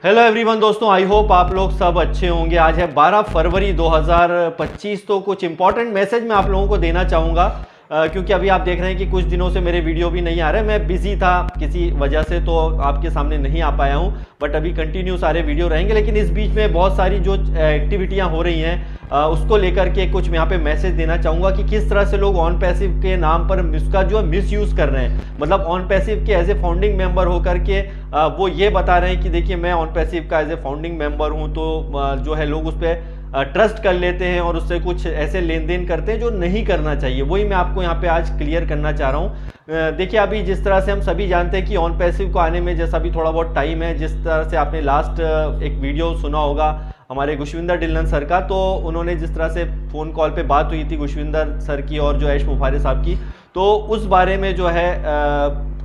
Hello everyone दोस्तों, I hope आप लोग सब अच्छे होंगे। आज है 12 फरवरी 2025। तो कुछ इंपॉर्टेंट मैसेज मैं आप लोगों को देना चाहूँगा क्योंकि अभी आप देख रहे हैं कि कुछ दिनों से मेरे वीडियो भी नहीं आ रहे। मैं बिजी था किसी वजह से, तो आपके सामने नहीं आ पाया हूँ, बट अभी कंटिन्यू सारे वीडियो रहेंगे। लेकिन इस बीच में बहुत सारी जो एक्टिविटियाँ हो रही हैं उसको लेकर के कुछ मैं यहाँ पे मैसेज देना चाहूँगा कि किस तरह से लोग ऑन पैसिव के नाम पर उसका जो मिस यूज़ कर रहे हैं। मतलब ऑन पैसिव के एज ए फाउंडिंग मेंबर होकर के वो ये बता रहे हैं कि देखिए मैं ऑन पैसिव का एज ए फाउंडिंग मेंबर हूँ, तो जो है लोग उस पर ट्रस्ट कर लेते हैं और उससे कुछ ऐसे लेन देन करते हैं जो नहीं करना चाहिए। वही मैं आपको यहाँ पे आज क्लियर करना चाह रहा हूँ। देखिए अभी जिस तरह से हम सभी जानते हैं कि ऑन पैसिव को आने में जैसा भी थोड़ा बहुत टाइम है, जिस तरह से आपने लास्ट एक वीडियो सुना होगा हमारे गुशविंदर ढिल्लन सर का, तो उन्होंने जिस तरह से फ़ोन कॉल पे बात हुई थी गुशविंदर सर की और जो ऐश मुफारे साहब की, तो उस बारे में जो है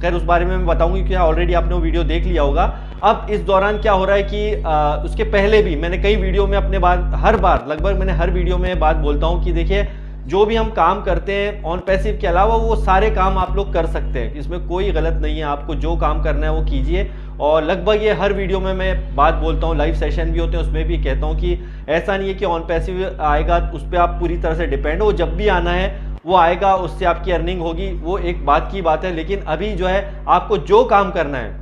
खैर उस बारे में मैं बताऊंगी कि ऑलरेडी आपने वो वीडियो देख लिया होगा। अब इस दौरान क्या हो रहा है कि उसके पहले भी मैंने कई वीडियो में अपने बात हर बार लगभग मैंने हर वीडियो में बात बोलता हूँ कि देखिए जो भी हम काम करते हैं ऑन पैसिव के अलावा वो सारे काम आप लोग कर सकते हैं, इसमें कोई गलत नहीं है। आपको जो काम करना है वो कीजिए। और लगभग ये हर वीडियो में मैं बात बोलता हूँ, लाइव सेशन भी होते हैं उसमें भी कहता हूँ कि ऐसा नहीं है कि ऑन पैसिव आएगा उस पर आप पूरी तरह से डिपेंड हो। जब भी आना है वो आएगा, उससे आपकी अर्निंग होगी, वो एक बात की बात है। लेकिन अभी जो है आपको जो काम करना है,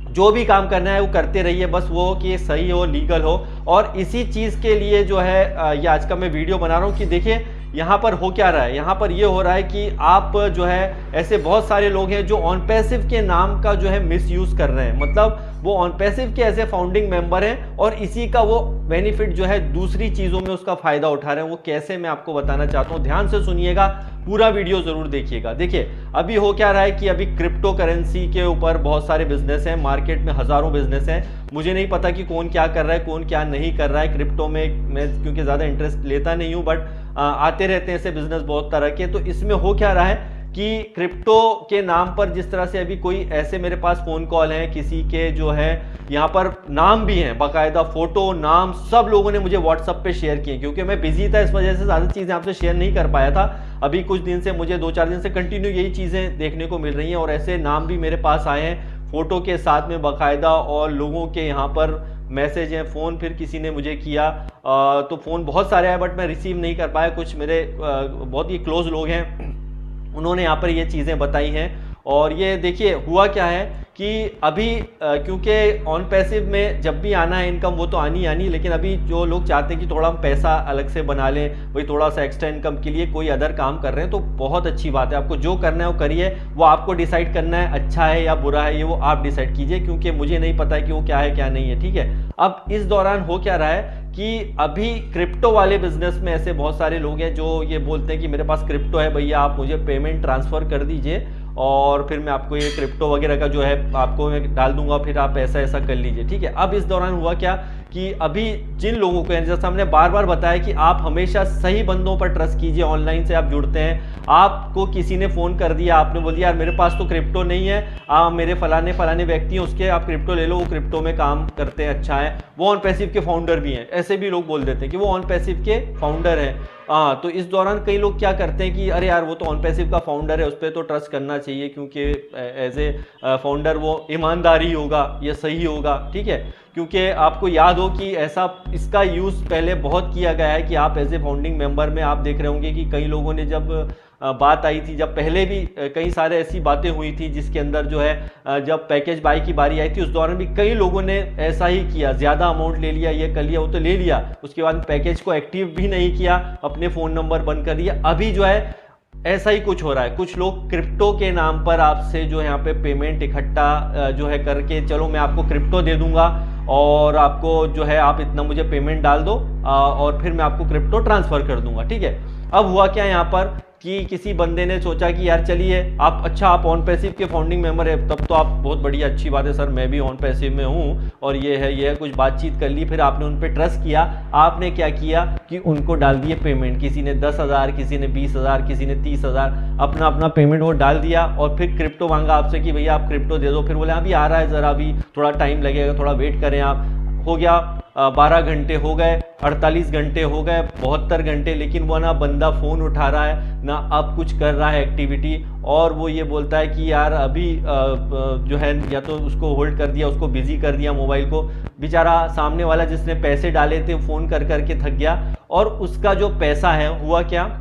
जो भी काम करना है वो करते रहिए, बस वो कि सही हो, लीगल हो। और इसी चीज़ के लिए जो है ये आज का मैं वीडियो बना रहा हूँ कि देखिए यहाँ पर हो क्या रहा है। यहाँ पर ये हो रहा है कि आप जो है ऐसे बहुत सारे लोग हैं जो ऑन पैसिव के नाम का जो है मिस यूज़ कर रहे हैं। मतलब वो ऑन पैसिव के ऐसे फाउंडिंग मेंबर हैं और इसी का वो बेनिफिट जो है दूसरी चीज़ों में उसका फ़ायदा उठा रहे हैं। वो कैसे मैं आपको बताना चाहता हूँ, ध्यान से सुनिएगा, पूरा वीडियो ज़रूर देखिएगा। देखिए अभी हो क्या रहा है कि अभी क्रिप्टो करेंसी के ऊपर बहुत सारे बिजनेस हैं, मार्केट में हज़ारों बिजनेस हैं। मुझे नहीं पता कि कौन क्या कर रहा है, कौन क्या नहीं कर रहा है। क्रिप्टो में मैं क्योंकि ज़्यादा इंटरेस्ट लेता नहीं हूँ, बट आते रहते हैं ऐसे बिजनेस बहुत तरह के। तो इसमें हो क्या रहा है कि क्रिप्टो के नाम पर जिस तरह से अभी कोई ऐसे मेरे पास फ़ोन कॉल हैं किसी के जो है यहाँ पर नाम भी हैं, बाकायदा फ़ोटो नाम सब लोगों ने मुझे व्हाट्सअप पे शेयर किए। क्योंकि मैं बिजी था इस वजह से ज़्यादा चीज़ें आपसे शेयर नहीं कर पाया था। अभी कुछ दिन से मुझे 2-4 दिन से कंटिन्यू यही चीज़ें देखने को मिल रही हैं और ऐसे नाम भी मेरे पास आए हैं फ़ोटो के साथ में बाकायदा। और लोगों के यहाँ पर मैसेज हैं, फ़ोन फिर किसी ने मुझे किया तो फ़ोन बहुत सारे आए बट मैं रिसीव नहीं कर पाया। कुछ मेरे बहुत ही क्लोज लोग हैं, उन्होंने यहाँ पर ये चीज़ें बताई हैं। और ये देखिए हुआ क्या है कि अभी क्योंकि ऑन पैसिव में जब भी आना है इनकम वो तो आनी, लेकिन अभी जो लोग चाहते हैं कि थोड़ा हम पैसा अलग से बना लें, वही थोड़ा सा एक्स्ट्रा इनकम के लिए कोई अदर काम कर रहे हैं, तो बहुत अच्छी बात है। आपको जो करना है वो करिए, वो आपको डिसाइड करना है अच्छा है या बुरा है, ये वो आप डिसाइड कीजिए, क्योंकि मुझे नहीं पता है कि वो क्या है क्या नहीं है, ठीक है। अब इस दौरान हो क्या रहा है कि अभी क्रिप्टो वाले बिजनेस में ऐसे बहुत सारे लोग हैं जो ये बोलते हैं कि मेरे पास क्रिप्टो है भैया, आप मुझे पेमेंट ट्रांसफ़र कर दीजिए और फिर मैं आपको ये क्रिप्टो वगैरह का जो है आपको मैं डाल दूंगा, फिर आप ऐसा ऐसा कर लीजिए, ठीक है। अब इस दौरान हुआ क्या कि अभी जिन लोगों को, जैसा हमने बार बार बताया कि आप हमेशा सही बंदों पर ट्रस्ट कीजिए। ऑनलाइन से आप जुड़ते हैं, आपको किसी ने फ़ोन कर दिया, आपने बोल दिया यार मेरे पास तो क्रिप्टो नहीं है, मेरे फलाने व्यक्ति हैं उसके आप क्रिप्टो ले लो, वो क्रिप्टो में काम करते हैं, अच्छा है, वो ऑन पैसिव के फाउंडर भी हैं। ऐसे भी लोग बोल देते हैं कि वो ऑन पैसिव के फाउंडर हैं। तो इस दौरान कई लोग क्या करते हैं कि अरे यार वो तो ऑन पैसिव का फाउंडर है, उस पर तो ट्रस्ट करना चाहिए क्योंकि एज ए फाउंडर वो ईमानदारी होगा, ये सही होगा, ठीक है। क्योंकि आपको याद हो कि ऐसा इसका यूज़ पहले बहुत किया गया है कि आप एज ए फाउंडिंग मेंबर में आप देख रहे होंगे कि कई लोगों ने जब बात आई थी, जब पहले भी कई सारे ऐसी बातें हुई थी जिसके अंदर जो है जब पैकेज बाई की बारी आई थी उस दौरान भी कई लोगों ने ऐसा ही किया, ज़्यादा अमाउंट ले लिया, ये कर लिया, वो तो ले लिया, उसके बाद पैकेज को एक्टिव भी नहीं किया, अपने फ़ोन नंबर बंद कर दिया। अभी जो है ऐसा ही कुछ हो रहा है, कुछ लोग क्रिप्टो के नाम पर आपसे जो है यहाँ पे पेमेंट इकट्ठा जो है करके, चलो मैं आपको क्रिप्टो दे दूंगा और आपको जो है आप इतना मुझे पेमेंट डाल दो और फिर मैं आपको क्रिप्टो ट्रांसफ़र कर दूंगा, ठीक है। अब हुआ क्या यहाँ पर कि किसी बंदे ने सोचा कि यार चलिए आप ऑन पैसिव के फाउंडिंग मेंबर है, तब तो आप बहुत बढ़िया अच्छी बात है सर, मैं भी ऑन पैसिव में हूँ और ये है कुछ बातचीत कर ली, फिर आपने उन पर ट्रस्ट किया। आपने क्या किया कि उनको डाल दिए पेमेंट, किसी ने 10,000, किसी ने 20,000, किसी ने 30,000, अपना पेमेंट वो डाल दिया और फिर क्रिप्टो मांगा आपसे कि भैया आप क्रिप्टो दे दो। फिर बोले अभी आ रहा है ज़रा, अभी थोड़ा टाइम लगेगा, थोड़ा वेट करें आप। हो गया 12 घंटे हो गए, 48 घंटे हो गए, 72 घंटे, लेकिन वो ना बंदा फ़ोन उठा रहा है ना अब कुछ कर रहा है एक्टिविटी, और वो ये बोलता है कि यार अभी जो है या तो उसको होल्ड कर दिया, उसको बिजी कर दिया मोबाइल को। बेचारा सामने वाला जिसने पैसे डाले थे फ़ोन कर करके थक गया, और उसका जो पैसा है हुआ क्या,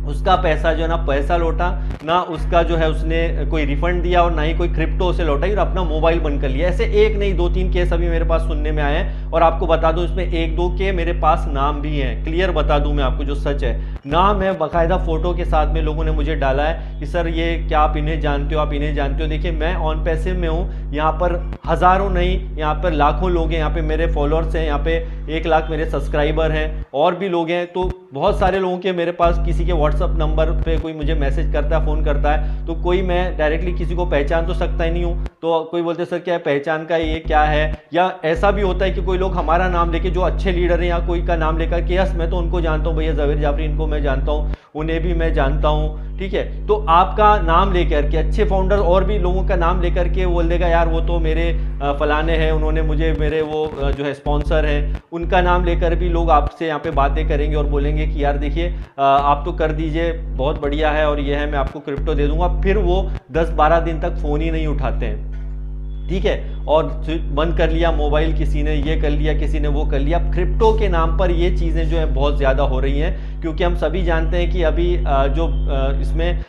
उसका पैसा जो है ना पैसा लौटा ना, उसका जो है उसने कोई रिफंड दिया और ना ही कोई क्रिप्टो से लौटा, और अपना मोबाइल बंद कर लिया। ऐसे एक नहीं 2-3 केस अभी मेरे पास सुनने में आए हैं, और आपको बता दूं इसमें 1-2 के मेरे पास नाम भी हैं। क्लियर बता दूं मैं आपको जो सच है, नाम है बाकायदा फोटो के साथ में, लोगों ने मुझे डाला है कि सर ये क्या आप इन्हें जानते हो, आप इन्हें जानते हो। देखिए मैं ऑन पैसिव में हूँ, यहाँ पर हज़ारों नहीं, यहाँ पर लाखों लोग हैं, यहाँ पे मेरे फॉलोअर्स हैं, यहाँ पे 1 लाख मेरे सब्सक्राइबर हैं, और भी लोग हैं। तो बहुत सारे लोगों के मेरे पास किसी के व्हाट्सअप नंबर पे कोई मुझे मैसेज करता है, फ़ोन करता है, तो कोई मैं डायरेक्टली किसी को पहचान तो सकता ही नहीं हूँ। तो कोई बोलते सर क्या पहचान का ये क्या है, या ऐसा भी होता है कि कोई लोग हमारा नाम लेके, जो अच्छे लीडर हैं या कोई का नाम लेकर कि यस मैं तो उनको जानता हूँ, भैया ज़वेर जाफरी इनको मैं जानता हूँ, उन्हें भी मैं जानता हूँ, ठीक है। तो आपका नाम लेकर के, अच्छे फाउंडर और भी लोगों का नाम लेकर के बोल देगा यार वो तो मेरे फलाने हैं, उन्होंने मुझे, मेरे वो जो है स्पॉन्सर हैं, उनका नाम लेकर भी लोग आपसे यहाँ पे बातें करेंगे और बोलेंगे कि यार देखिए आप तो कर दीजिए, बहुत बढ़िया है, और ये है मैं आपको क्रिप्टो दे दूंगा। फिर वो 10-12 दिन तक फ़ोन ही नहीं उठाते हैं, ठीक है, और बंद कर लिया मोबाइल, किसी ने ये कर लिया, किसी ने वो कर लिया। क्रिप्टो के नाम पर ये चीज़ें जो है बहुत ज़्यादा हो रही हैं, क्योंकि हम सभी जानते हैं कि अभी जो इसमें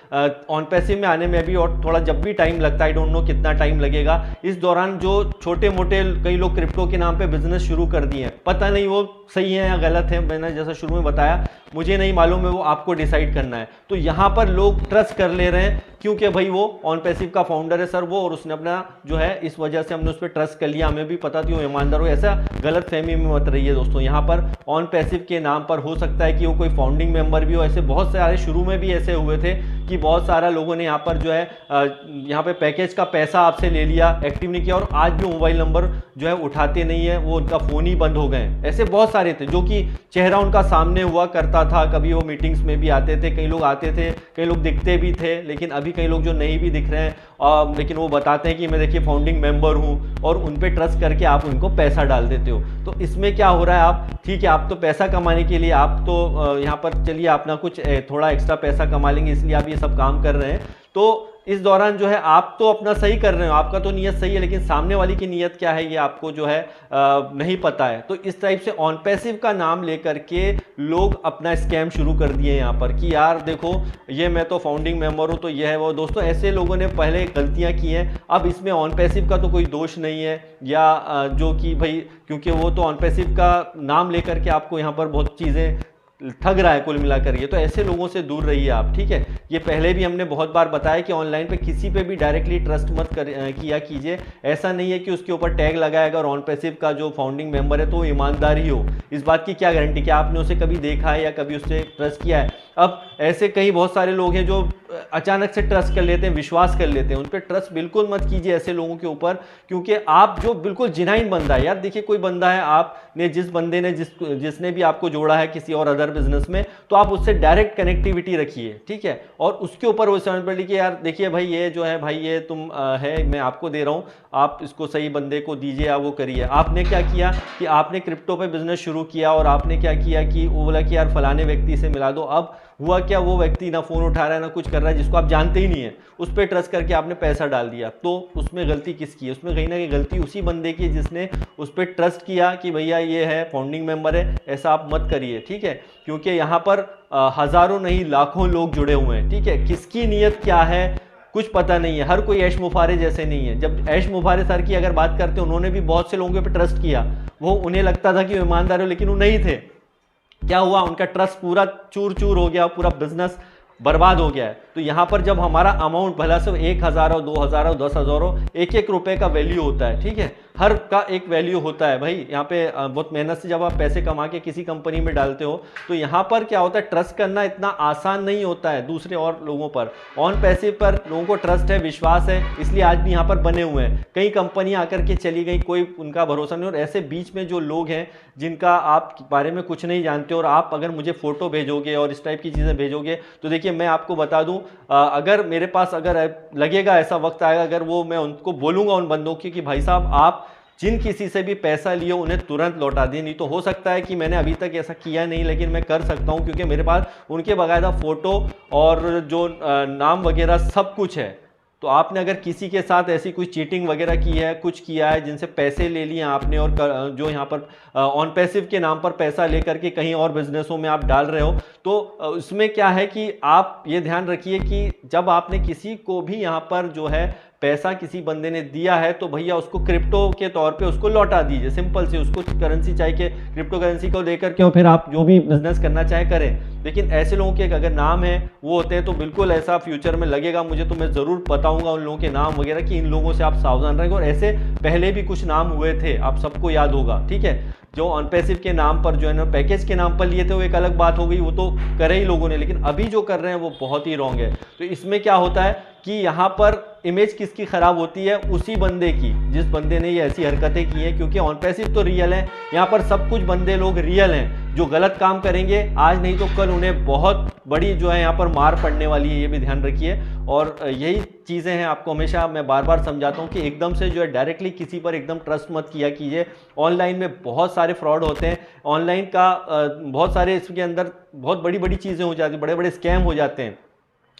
ऑन पैसिव में आने में भी और थोड़ा जब भी टाइम लगता है, आई डोंट नो कितना टाइम लगेगा। इस दौरान जो छोटे मोटे कई लोग क्रिप्टो के नाम पे बिजनेस शुरू कर दिए हैं, पता नहीं वो सही है या गलत है, मैंने जैसा शुरू में बताया मुझे नहीं मालूम है, वो आपको डिसाइड करना है। तो यहाँ पर लोग ट्रस्ट कर ले रहे हैं क्योंकि भाई वो ऑन पैसिव का फाउंडर है सर वो, और उसने अपना जो है इस वजह से हमने उस पर ट्रस्ट कर लिया, हमें भी पता थी वो ईमानदार हो। ऐसा गलत फहमी में मत रहिए दोस्तों, यहाँ पर ऑन पैसिव के नाम पर हो सकता है कि वो कोई फाउंडिंग मेंबर भी हो। ऐसे बहुत सारे शुरू में भी ऐसे हुए थे कि बहुत सारा लोगों ने यहाँ पर जो है यहाँ पे पैकेज का पैसा आपसे ले लिया, एक्टिव नहीं किया, और आज भी मोबाइल नंबर जो है उठाते नहीं है, वो उनका फ़ोन ही बंद हो गए। ऐसे बहुत सारे थे जो कि चेहरा उनका सामने हुआ करता था, कभी वो मीटिंग्स में भी आते थे, कई लोग आते थे, कई लोग दिखते भी थे, लेकिन अभी कई लोग जो नहीं भी दिख रहे हैं, लेकिन वो बताते हैं कि मैं देखिए फाउंडिंग मेंबर हूँ, और उन पे ट्रस्ट करके आप उनको पैसा डाल देते हो। तो इसमें क्या हो रहा है, आप ठीक है, आप तो पैसा कमाने के लिए आप तो यहाँ पर चलिए अपना कुछ थोड़ा एक्स्ट्रा पैसा कमा लेंगे, इसलिए आप ये सब काम कर रहे हैं। तो इस दौरान जो है आप तो अपना सही कर रहे हो, आपका तो नीयत सही है, लेकिन सामने वाली की नीयत क्या है ये आपको जो है नहीं पता है। तो इस टाइप से ऑन पैसिव का नाम लेकर के लोग अपना स्कैम शुरू कर दिए यहाँ पर कि यार देखो ये मैं तो फाउंडिंग मेंबर हूँ, तो ये है वो। दोस्तों ऐसे लोगों ने पहले गलतियाँ की हैं, अब इसमें ऑन पैसिव का तो कोई दोष नहीं है, या जो कि भाई क्योंकि वो तो ऑन पैसिव का नाम लेकर के आपको यहाँ पर बहुत चीज़ें ठग रहा है कुल मिलाकर ये, तो ऐसे लोगों से दूर रहिए आप, ठीक है। ये पहले भी हमने बहुत बार बताया कि ऑनलाइन पे किसी पे भी डायरेक्टली ट्रस्ट मत किया कीजिए। ऐसा नहीं है कि उसके ऊपर टैग लगाएगा और ऑन पैसिव का जो फाउंडिंग मेंबर है तो वो ईमानदार ही हो, इस बात की क्या गारंटी कि आपने उसे कभी देखा है या कभी उससे ट्रस्ट किया है। अब ऐसे कई बहुत सारे लोग हैं जो अचानक से ट्रस्ट कर लेते हैं, विश्वास कर लेते हैं, उन पर ट्रस्ट बिल्कुल मत कीजिए ऐसे लोगों के ऊपर, क्योंकि आप जो बिल्कुल जिनाइन बंदा है, यार देखिए कोई बंदा है, आपने जिस बंदे ने जिसने भी आपको जोड़ा है किसी और अदर बिजनेस में, तो आप उससे डायरेक्ट कनेक्टिविटी रखिए, ठीक है, और उसके ऊपर वो समझ पड़ कि यार देखिए भाई ये जो है भाई ये तुम है मैं आपको दे रहा हूँ, आप इसको सही बंदे को दीजिए या वो करिए। आपने क्या किया कि आपने क्रिप्टो पे बिजनेस शुरू किया और आपने क्या किया कि वो बोला कि यार फलाने व्यक्ति से मिला दो। अब हुआ क्या, वो व्यक्ति ना फ़ोन उठा रहा है ना कुछ कर रहा है, जिसको आप जानते ही नहीं है, उस पर ट्रस्ट करके आपने पैसा डाल दिया। तो उसमें गलती किसकी है? उसमें कहीं ना कहीं गलती उसी बंदे की जिसने उस पर ट्रस्ट किया कि भैया ये है फाउंडिंग मेंबर है। ऐसा आप मत करिए, ठीक है, क्योंकि यहाँ पर हज़ारों नहीं लाखों लोग जुड़े हुए हैं, ठीक है। किसकी नीयत क्या है कुछ पता नहीं है, हर कोई ऐश मुफारे जैसे नहीं है। जब ऐश मुफारे सर की अगर बात करते हैं, उन्होंने भी बहुत से लोगों पे ट्रस्ट किया, वो उन्हें लगता था कि वो ईमानदार हो, लेकिन वो नहीं थे। क्या हुआ, उनका ट्रस्ट पूरा चूर चूर हो गया, पूरा बिजनेस बर्बाद हो गया है। तो यहाँ पर जब हमारा अमाउंट भला से 1,000 हो, 2,000 हो, 10,000 हो, एक एक रुपए का वैल्यू होता है, ठीक है, हर का एक वैल्यू होता है भाई। यहाँ पे बहुत मेहनत से जब आप पैसे कमा के किसी कंपनी में डालते हो, तो यहाँ पर क्या होता है, ट्रस्ट करना इतना आसान नहीं होता है दूसरे और लोगों पर। ऑन पैसिव पर लोगों को ट्रस्ट है, विश्वास है, इसलिए आज भी यहाँ पर बने हुए हैं। कई कंपनियाँ आकर के चली गई, कोई उनका भरोसा नहीं। और ऐसे बीच में जो लोग हैं जिनका आप बारे में कुछ नहीं जानते, और आप अगर मुझे फ़ोटो भेजोगे और इस टाइप की चीज़ें भेजोगे, तो देखिए मैं आपको बता दूं, अगर मेरे पास अगर लगेगा, ऐसा वक्त आएगा, अगर वो मैं उनको बोलूँगा उन बंदों की कि भाई साहब आप जिन किसी से भी पैसा लियो उन्हें तुरंत लौटा दिए। नहीं तो हो सकता है कि मैंने अभी तक ऐसा किया नहीं, लेकिन मैं कर सकता हूं क्योंकि मेरे पास उनके बाकायदा फोटो और जो नाम वगैरह सब कुछ है। तो आपने अगर किसी के साथ ऐसी कोई चीटिंग वगैरह की है, कुछ किया है, जिनसे पैसे ले लिए आपने और जो यहाँ पर ऑन पैसिव के नाम पर पैसा लेकर के कहीं और बिजनेसों में आप डाल रहे हो, तो उसमें क्या है कि आप ये ध्यान रखिए कि जब आपने किसी को भी यहाँ पर जो है पैसा किसी बंदे ने दिया है तो भैया उसको क्रिप्टो के तौर पे उसको लौटा दीजिए। सिंपल सी उसको करेंसी चाहिए, क्रिप्टो करेंसी को लेकर के, और फिर आप जो भी बिजनेस करना चाहे करें। लेकिन ऐसे लोगों के अगर नाम है वो होते हैं तो बिल्कुल ऐसा फ्यूचर में लगेगा मुझे, तो मैं ज़रूर बताऊंगा उन लोगों के नाम वगैरह कि इन लोगों से आप सावधान रहेंगे। और ऐसे पहले भी कुछ नाम हुए थे, आप सबको याद होगा, ठीक है। जो ऑनपैसिव के नाम पर जो है ना पैकेज के नाम पर लिए थे वो एक अलग बात हो गई, वो तो करे ही लोगों ने, लेकिन अभी जो कर रहे हैं वो बहुत ही रॉन्ग है। तो इसमें क्या होता है कि यहाँ पर इमेज किसकी खराब होती है, उसी बंदे की जिस बंदे ने ये ऐसी हरकतें की हैं। क्योंकि ऑनपैसिव तो रियल है, यहाँ पर सब कुछ बंदे लोग रियल हैं। जो गलत काम करेंगे आज नहीं तो कल उन्हें बहुत बड़ी जो है यहाँ पर मार पड़ने वाली है, ये भी ध्यान रखिए। और यही चीज़ें हैं, आपको हमेशा मैं बार बार समझाता हूँ कि एकदम से जो है डायरेक्टली किसी पर एकदम ट्रस्ट मत किया कीजिए। ऑनलाइन में बहुत सारे फ्रॉड होते हैं, ऑनलाइन का बहुत सारे इसके अंदर बहुत बड़ी बड़ी चीज़ें हो जाती हैं, बड़े बड़े स्कैम हो जाते हैं।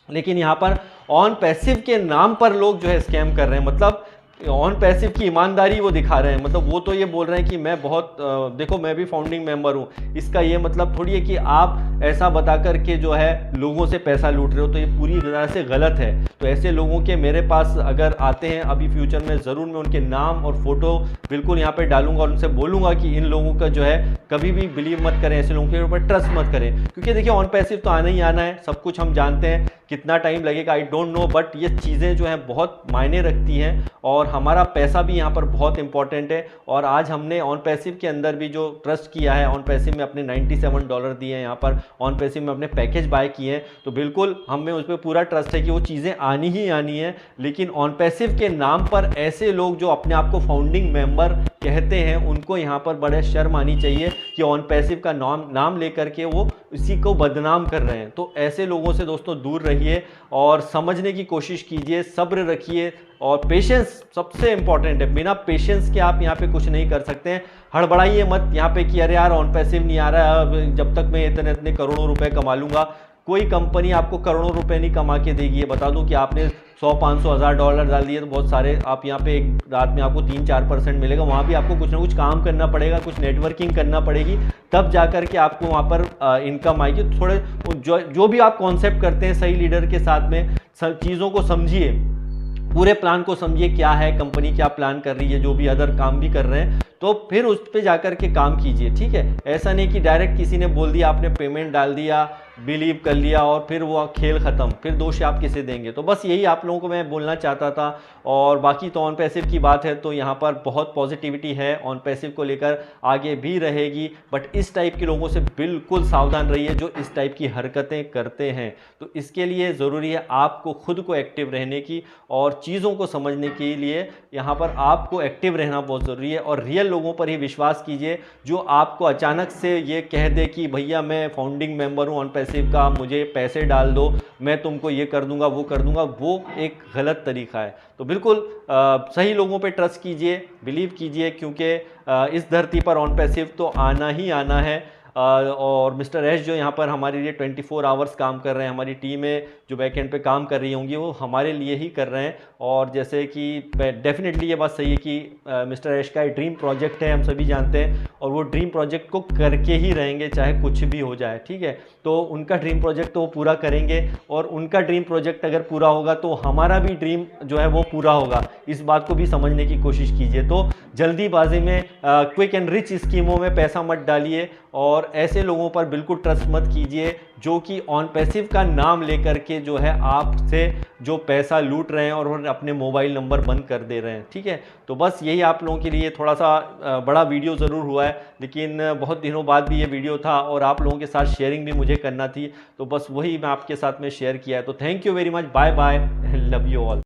लेकिन यहाँ पर ऑन पैसिव के नाम पर लोग जो है स्कैम कर रहे हैं, मतलब ऑन पैसिव की ईमानदारी वो दिखा रहे हैं। मतलब वो तो ये बोल रहे हैं कि मैं बहुत देखो मैं भी फाउंडिंग मेंबर हूँ, इसका ये मतलब थोड़ी है कि आप ऐसा बता करके जो है लोगों से पैसा लूट रहे हो, तो ये पूरी तरह से गलत है। तो ऐसे लोगों के मेरे पास अगर आते हैं अभी फ्यूचर में, ज़रूर मैं उनके नाम और फोटो बिल्कुल यहाँ पे डालूंगा और उनसे बोलूँगा कि इन लोगों का जो है कभी भी बिलीव मत करें, ऐसे लोगों के ऊपर ट्रस्ट मत करें। क्योंकि देखिए ऑन पैसिव तो आना ही आना है, सब कुछ हम जानते हैं, कितना टाइम लगेगा आई डोंट नो, बट ये चीज़ें जो हैं बहुत मायने रखती हैं और हमारा पैसा भी यहाँ पर बहुत इंपॉर्टेंट है। और आज हमने ऑन पैसिव के अंदर भी जो ट्रस्ट किया है, ऑन पैसिव में अपने $97 दिए हैं, यहाँ पर ऑन पैसिव में अपने पैकेज बाय किए हैं, तो बिल्कुल हमें उस पर पूरा ट्रस्ट है कि वो चीज़ें आनी ही आनी है। लेकिन ऑन पैसिव के नाम पर ऐसे लोग जो अपने आप को फाउंडिंग मेंबर कहते हैं, उनको यहाँ पर बड़े शर्म आनी चाहिए कि ऑन पैसिव का नाम लेकर के वो इसी को बदनाम कर रहे हैं। तो ऐसे लोगों से दोस्तों दूर रहिए और समझने की कोशिश कीजिए, सब्र रखिए और पेशेंस सबसे इंपॉर्टेंट है। बिना पेशेंस के आप यहाँ पे कुछ नहीं कर सकते हैं। हड़बड़ाइए मत यहाँ पे कि अरे यार ऑन पैसिव नहीं आ रहा है, जब तक मैं इतने इतने करोड़ों रुपए कमा लूंगा। कोई कंपनी आपको करोड़ों रुपए नहीं कमा के देगी। ये बता दूं कि आपने 100, 500, $1000 डाल दिए तो बहुत सारे आप यहाँ पे एक रात में आपको 3-4% मिलेगा। वहाँ भी आपको कुछ ना कुछ काम करना पड़ेगा, कुछ नेटवर्किंग करना पड़ेगी, तब जाकर के आपको वहाँ पर इनकम आएगी। थोड़े जो भी आप कॉन्सेप्ट करते हैं सही लीडर के साथ में चीज़ों को समझिए, पूरे प्लान को समझिए, क्या है कंपनी क्या प्लान कर रही है, जो भी अदर काम भी कर रहे हैं, तो फिर उस पर जाकर के काम कीजिए, ठीक है। ऐसा नहीं कि डायरेक्ट किसी ने बोल दिया, आपने पेमेंट डाल दिया, बिलीव कर लिया और फिर वो खेल ख़त्म, फिर दोष आप किसे देंगे। तो बस यही आप लोगों को मैं बोलना चाहता था। और बाकी तो ऑन पैसिव की बात है तो यहाँ पर बहुत पॉजिटिविटी है, ऑन पैसिव को लेकर आगे भी रहेगी। बट इस टाइप के लोगों से बिल्कुल सावधान रहिए जो इस टाइप की हरकतें करते हैं। तो इसके लिए ज़रूरी है आपको खुद को एक्टिव रहने की और चीज़ों को समझने के लिए यहाँ पर आपको एक्टिव रहना बहुत ज़रूरी है। और रियल लोगों पर ही विश्वास कीजिए जो आपको अचानक से ये कह दे कि भैया मैं फाउंडिंग मेंबर हूँ ऑन पैसिव का, मुझे पैसे डाल दो, मैं तुमको ये कर दूंगा वो कर दूंगा, वो एक गलत तरीका है। तो बिल्कुल सही लोगों पे ट्रस्ट कीजिए, बिलीव कीजिए, क्योंकि इस धरती पर ऑन पैसिव तो आना ही आना है। और मिस्टर एश जो यहाँ पर हमारे लिए 24 आवर्स काम कर रहे हैं, हमारी टीमें जो बैकएंड पे काम कर रही होंगी वो हमारे लिए ही कर रहे हैं। और जैसे कि डेफिनेटली ये बात सही है कि मिस्टर एश का एक ड्रीम प्रोजेक्ट है, हम सभी जानते हैं, और वो ड्रीम प्रोजेक्ट को करके ही रहेंगे चाहे कुछ भी हो जाए, ठीक है। तो उनका ड्रीम प्रोजेक्ट तो वो पूरा करेंगे और उनका ड्रीम प्रोजेक्ट अगर पूरा होगा तो हमारा भी ड्रीम जो है वो पूरा होगा। इस बात को भी समझने की कोशिश कीजिए। तो जल्दीबाजी में क्विक एंड रिच स्कीमों में पैसा मत डालिए और ऐसे लोगों पर बिल्कुल ट्रस्ट मत कीजिए जो कि ऑन पैसिव का नाम लेकर के जो है आपसे जो पैसा लूट रहे हैं और अपने मोबाइल नंबर बंद कर दे रहे हैं, ठीक है। तो बस यही आप लोगों के लिए थोड़ा सा बड़ा वीडियो ज़रूर हुआ है, लेकिन बहुत दिनों बाद भी ये वीडियो था और आप लोगों के साथ शेयरिंग भी मुझे करना थी, तो बस वही मैं आपके साथ में शेयर किया है। तो thank you very much, bye bye, love you all.